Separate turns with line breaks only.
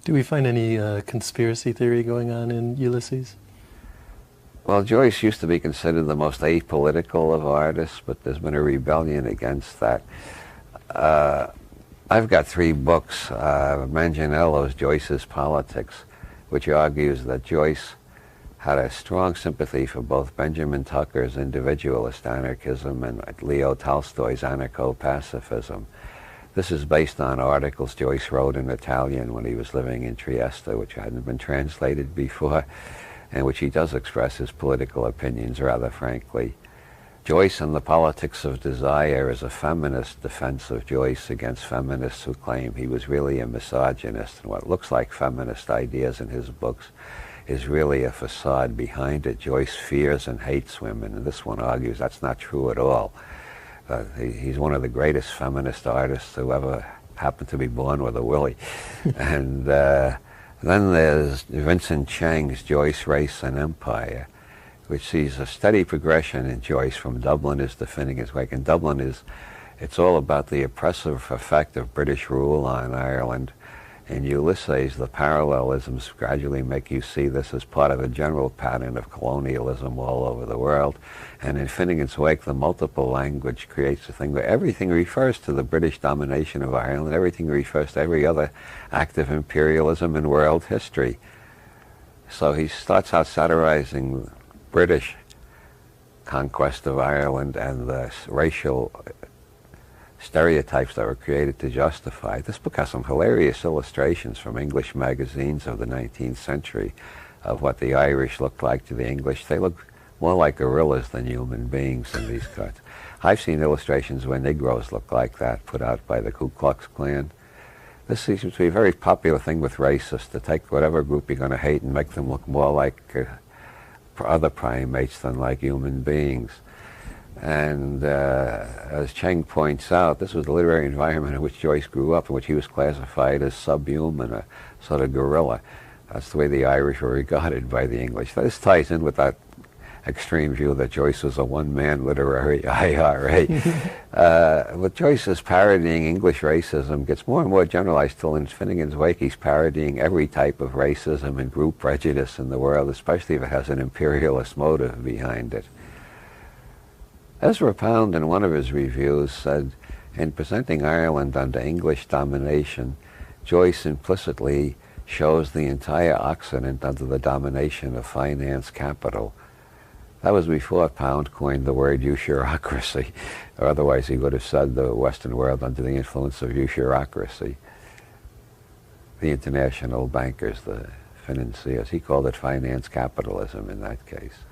Do we find any conspiracy theory going on in Ulysses?
Well, Joyce used to be considered the most apolitical of artists, but there's been a rebellion against that. I've got 3 books, Manganiello's Joyce's Politics, which argues that Joyce had a strong sympathy for both Benjamin Tucker's individualist anarchism and Leo Tolstoy's anarcho-pacifism. This is based on articles Joyce wrote in Italian when he was living in Trieste, which hadn't been translated before, in which he does express his political opinions rather frankly. Joyce and the Politics of Desire is a feminist defense of Joyce against feminists who claim he was really a misogynist, and what looks like feminist ideas in his books is really a facade behind it. Joyce fears and hates women, and this one argues that's not true at all. He's one of the greatest feminist artists who ever happened to be born with a willy. And then there's Vincent Chang's Joyce, Race and Empire, which sees a steady progression in Joyce from Dubliners to Finnegan's Wake. And it's all about the oppressive effect of British rule on Ireland. In Ulysses, the parallelisms gradually make you see this as part of a general pattern of colonialism all over the world. And in Finnegan's Wake, the multiple language creates a thing where everything refers to the British domination of Ireland, everything refers to every other act of imperialism in world history. So he starts out satirizing British conquest of Ireland and the racial stereotypes that were created to justify. This book has some hilarious illustrations from English magazines of the 19th century of what the Irish looked like to the English. They look more like gorillas than human beings in these cuts. I've seen illustrations where Negroes look like that, put out by the Ku Klux Klan. This seems to be a very popular thing with racists, to take whatever group you're going to hate and make them look more like other primates than like human beings. And as Cheng points out, this was the literary environment in which Joyce grew up, in which he was classified as subhuman, a sort of gorilla. That's the way the Irish were regarded by the English. This ties in with that extreme view that Joyce was a one-man literary IRA. But Joyce is parodying English racism, gets more and more generalized till in Finnegan's Wake he's parodying every type of racism and group prejudice in the world, especially if it has an imperialist motive behind it. Ezra Pound, in one of his reviews, said, in presenting Ireland under English domination, Joyce implicitly shows the entire Occident under the domination of finance capital. That was before Pound coined the word usurocracy, or otherwise he would have said the Western world under the influence of usurocracy. The international bankers, the financiers, he called it finance capitalism in that case.